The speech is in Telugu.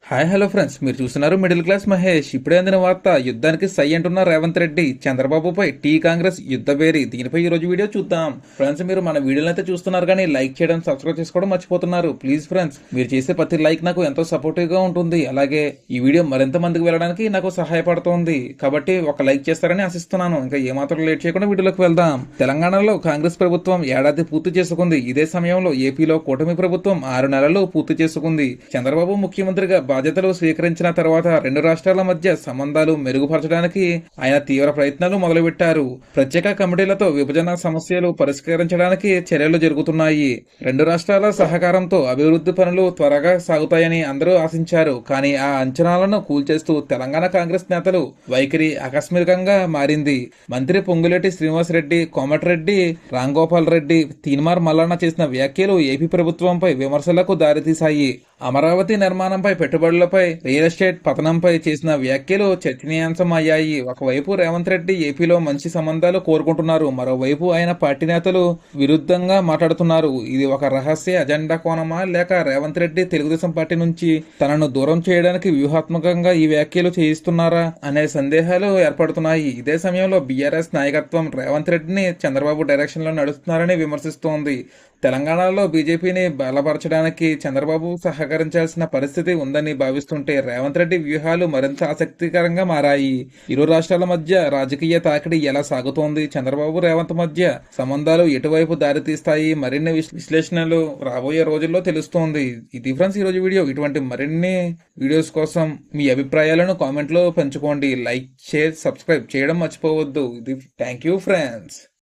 హాయ్ హలో ఫ్రెండ్స్, మీరు చూస్తున్నారు మిడిల్ క్లాస్ మహేష్. ఇప్పుడే అందిన వార్త, యుద్ధానికి సై అంటున్న రేవంత్ రెడ్డి చంద్రబాబుపై టీ కాంగ్రెస్ యుద్ధ బేరి. దీనిపై ఈ రోజు వీడియో చూద్దాం. ఫ్రెండ్స్, మీరు మన వీడియోని అయితే చూస్తున్నారు కానీ లైక్ చేయడం, సబ్స్క్రైబ్ చేసుకోవడం మర్చిపోతున్నారు. ప్లీజ్ ఫ్రెండ్స్, మీరు చేసే ప్రతి లైక్ నాకు ఎంతో సపోర్టివ్ గా ఉంటుంది. అలాగే ఈ వీడియో మరింత మందికి వెళ్ళడానికి నాకు సహాయపడుతోంది. కాబట్టి ఒక లైక్ చేస్తారని ఆశిస్తున్నాను. ఇంకా ఏమాత్రం లేట్ చేయకుండా వీడియోలోకి వెళ్దాం. తెలంగాణలో కాంగ్రెస్ ప్రభుత్వం ఏడాది పూర్తి చేసుకుంది. ఇదే సమయంలో ఏపీలో కూటమి ప్రభుత్వం 6 నెలలు పూర్తి చేసుకుంది. చంద్రబాబు ముఖ్యమంత్రిగా బాధ్యతలు స్వీకరించిన తర్వాత రెండు రాష్ట్రాల మధ్య సంబంధాలు మెరుగుపరచడానికి ఆయన తీవ్ర ప్రయత్నాలు మొదలుపెట్టారు. ప్రత్యేక కమిటీలతో విభజన సమస్యలు పరిష్కరించడానికి చర్యలు జరుగుతున్నాయి. రెండు రాష్ట్రాల సహకారంతో అభివృద్ధి పనులు త్వరగా సాగుతాయని అందరూ ఆశించారు. కానీ ఆ అంచనాలను కూల్చేస్తూ తెలంగాణ కాంగ్రెస్ నేతలు వైఖరి ఆకస్మికంగా మారింది. మంత్రి పొంగులేటి శ్రీనివాసరెడ్డి, కోమటిరెడ్డి రాంగోపాల్ రెడ్డి, తీన్మార్ మల్లన్న చేసిన వ్యాఖ్యలు ఏపీ ప్రభుత్వంపై విమర్శలకు దారితీశాయి. అమరావతి నిర్మాణంపై, పెట్టుబడులపై, రియల్ ఎస్టేట్ పతనంపై చేసిన వ్యాఖ్యలు చర్చనీయాంశమయ్యాయి. ఒకవైపు రేవంత్ రెడ్డి ఏపీలో మంచి సంబంధాలు కోరుకుంటున్నారు. మరోవైపు ఆయన పార్టీ నేతలు విరుద్ధంగా మాట్లాడుతున్నారు. ఇది ఒక రహస్య అజెండా కోణమా, లేక రేవంత్ రెడ్డి తెలుగుదేశం పార్టీ నుంచి తనను దూరం చేయడానికి వ్యూహాత్మకంగా ఈ వ్యాఖ్యలు చేయిస్తున్నారా అనే సందేహాలు ఏర్పడుతున్నాయి. ఇదే సమయంలో బీఆర్ఎస్ నాయకత్వం రేవంత్ రెడ్డిని చంద్రబాబు డైరెక్షన్ లో నడుస్తున్నారని విమర్శిస్తోంది. తెలంగాణలో బీజేపీని బలపరచడానికి చంద్రబాబు సహకరించాల్సిన పరిస్థితి ఉందని భావిస్తుంటే రేవంత్ రెడ్డి వ్యూహాలు మరింత ఆసక్తికరంగా మారాయి. ఇరు రాష్ట్రాల మధ్య రాజకీయ తాకిడి ఎలా సాగుతోంది, చంద్రబాబు రేవంత్ మధ్య సంబంధాలు ఎటువైపు దారితీస్తాయి, మరిన్ని విశ్లేషణలు రాబోయే రోజుల్లో తెలుస్తోంది. ఇది ఫ్రెండ్స్ ఈరోజు వీడియో. ఇటువంటి మరిన్ని వీడియోస్ కోసం మీ అభిప్రాయాలను కామెంట్లో పంచుకోండి. లైక్, షేర్, సబ్స్క్రైబ్ చేయడం మర్చిపోవద్దు. ఇది థ్యాంక్ యూ ఫ్రెండ్స్.